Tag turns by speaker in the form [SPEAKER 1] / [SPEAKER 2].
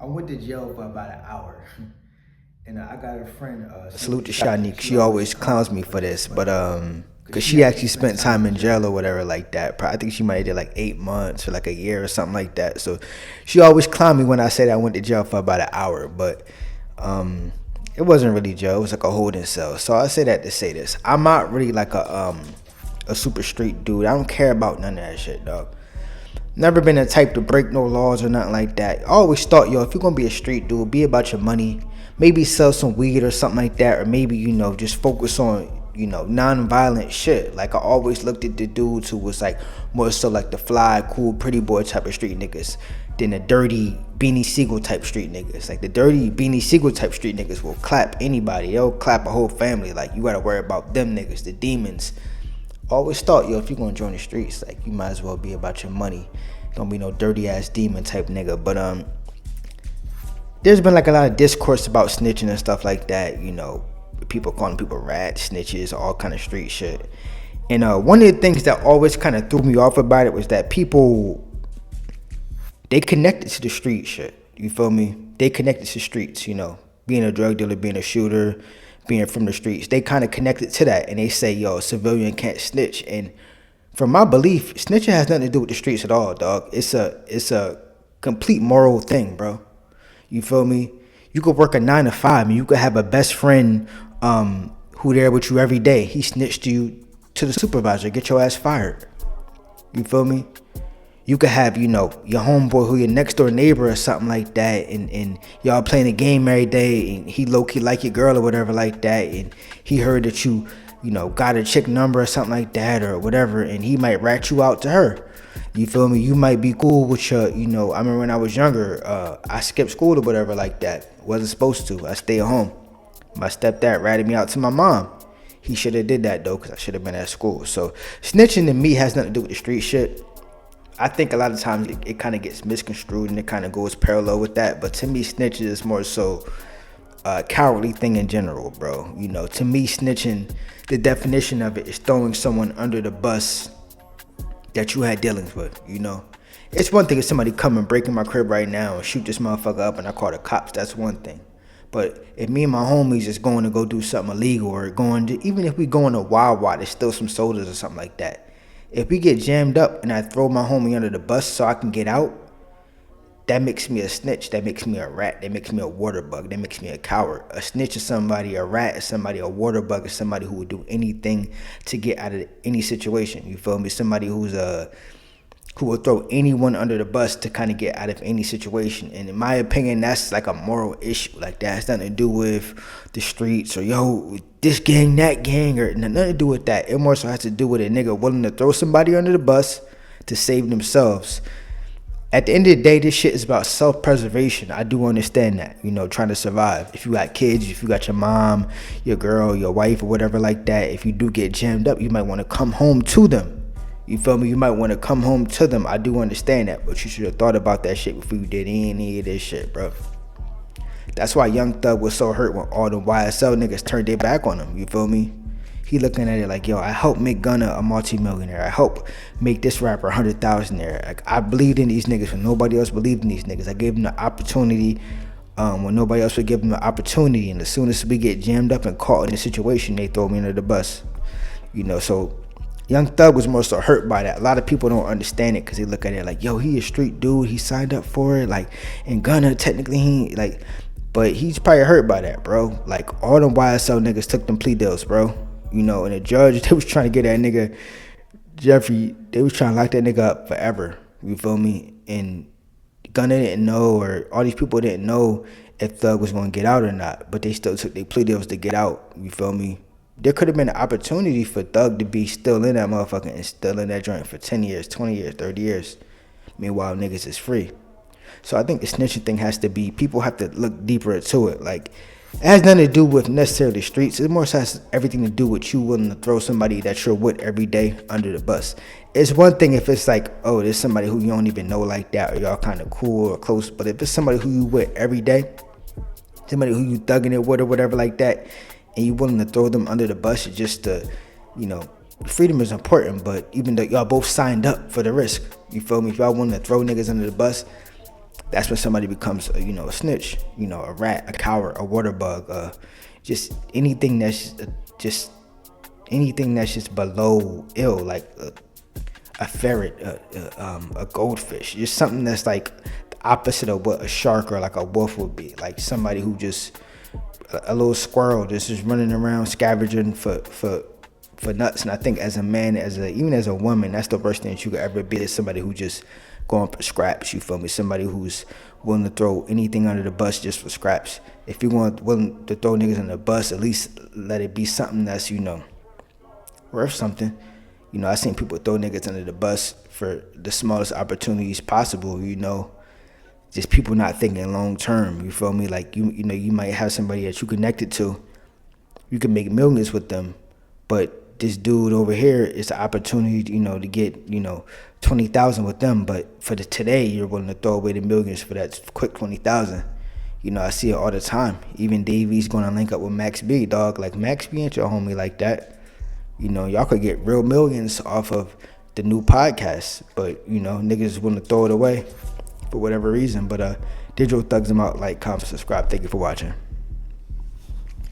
[SPEAKER 1] I went to jail for about an hour. And I got a friend, salute to Shanique. She always clowns me for this, but cause she actually spent time in jail or whatever like that. I think she might have did like 8 months or like a year or something like that. So she always clown me when I said I went to jail for about an hour, but it wasn't really jail. It was like a holding cell. So I say that to say this: I'm not really like a super street dude. I don't care about none of that shit, dog. Never been the type to break no laws or nothing like that. I always thought, yo, if you're gonna be a street dude, be about your money. Maybe sell some weed or something like that, or maybe, just focus on, non-violent shit. Like I always looked at the dudes who was like more so like the fly, cool, pretty boy type of street niggas than the dirty Beanie Siegel type street niggas. Like the dirty Beanie Siegel type street niggas will clap anybody. They'll clap a whole family. Like you gotta worry about them niggas, the demons. Always thought, yo, if you're gonna join the streets, like you might as well be about your money. Don't be no dirty ass demon type nigga. But there's been like a lot of discourse about snitching and stuff like that. People calling people rats, snitches, all kind of street shit. And one of the things that always kind of threw me off about it was that people, they connected to the street shit. You feel me? They connected to streets. Being a drug dealer, being a shooter, being from the streets, they kind of connected to that, and they say, yo, a civilian can't snitch. And from my belief, snitching has nothing to do with the streets at all, dog. It's a complete moral thing, bro. You feel me? You could work a 9 to 5, and you could have a best friend who there with you every day. He snitched you to the supervisor, get your ass fired. You feel me? You could have, your homeboy who your next door neighbor or something like that, and y'all playing a game every day, and he low-key like your girl or whatever like that, and he heard that you got a chick number or something like that or whatever, and he might rat you out to her. You feel me? You might be cool with your, I remember when I was younger, I skipped school or whatever like that. Wasn't supposed to. I stayed home. My stepdad ratted me out to my mom. He should have did that though, because I should have been at school. So snitching to me has nothing to do with the street shit. I think a lot of times it kind of gets misconstrued and it kind of goes parallel with that. But to me, snitching is more so a cowardly thing in general, bro. To me, snitching, the definition of it is throwing someone under the bus that you had dealings with, It's one thing if somebody come and break in my crib right now and shoot this motherfucker up and I call the cops, that's one thing. But if me and my homies is going to go do something illegal or even if we going to Wawa to steal some sodas or something like that, if we get jammed up and I throw my homie under the bus so I can get out, that makes me a snitch. That makes me a rat. That makes me a water bug. That makes me a coward. A snitch is somebody, a rat is somebody, a water bug is somebody who would do anything to get out of any situation. You feel me? Somebody who will throw anyone under the bus to kind of get out of any situation. And in my opinion, that's like a moral issue. Like that has nothing to do with the streets or yo, this gang, that gang, or nothing to do with that. It more so has to do with a nigga willing to throw somebody under the bus to save themselves. At the end of the day, this shit is about self-preservation. I do understand that, trying to survive. If you got kids, if you got your mom, your girl, your wife, or whatever like that, if you do get jammed up, you might want to come home to them. You feel me? You might want to come home to them. I do understand that, but you should have thought about that shit before you did any of this shit, bro. That's why Young Thug was so hurt when all the YSL niggas turned their back on him. You feel me? He looking at it like, yo, I helped make Gunna a multi-millionaire. I helped make this rapper 100,000 there. Like, I believed in these niggas when nobody else believed in these niggas. I gave them the opportunity when nobody else would give them the opportunity. And as soon as we get jammed up and caught in a situation, they throw me under the bus. So Young Thug was more so hurt by that. A lot of people don't understand it because they look at it like, yo, he a street dude. He signed up for it. Like, and Gunna, technically, he, like, but he's probably hurt by that, bro. Like, all them YSL niggas took them plea deals, bro. And the judge, they was trying to get that nigga, Jeffrey, they was trying to lock that nigga up forever. You feel me? And Gunna didn't know, or all these people didn't know if Thug was going to get out or not. But they still took their plea deals to get out. You feel me? There could have been an opportunity for Thug to be still in that motherfucker and still in that joint for 10 years, 20 years, 30 years. Meanwhile, niggas is free. So I think the snitching thing has to be, people have to look deeper into it. Like, it has nothing to do with necessarily streets. It more so has everything to do with you willing to throw somebody that you're with every day under the bus. It's one thing if it's like, oh, there's somebody who you don't even know like that, or y'all kind of cool or close. But if it's somebody who you with every day, somebody who you thugging it with or whatever like that, and you willing to throw them under the bus just to, freedom is important. But even though y'all both signed up for the risk, you feel me? If y'all willing to throw niggas under the bus, That's when somebody becomes, a snitch, a rat, a coward, a water bug, just anything that's just below ill, like a ferret, a goldfish, just something that's like the opposite of what a shark or like a wolf would be. Like somebody who just a little squirrel just is running around scavenging for nuts. And I think as a man, even as a woman, that's the worst thing that you could ever be, is somebody who just going for scraps. You feel me? Somebody who's willing to throw anything under the bus just for scraps. If you're willing to throw niggas under the bus, at least let it be something that's worth something. I seen people throw niggas under the bus for the smallest opportunities possible. Just people not thinking long term. You feel me? Like you might have somebody that you connected to. You can make millions with them, but this dude over here is an opportunity, to get 20,000 with them. But for today, you're willing to throw away the millions for that quick 20,000. I see it all the time. Even Davies going to link up with Max B, dog. Like Max B ain't your homie like that. Y'all could get real millions off of the new podcast, but niggas willing to throw it away for whatever reason. But Digital Thugs, them out. Like, comment, subscribe. Thank you for watching.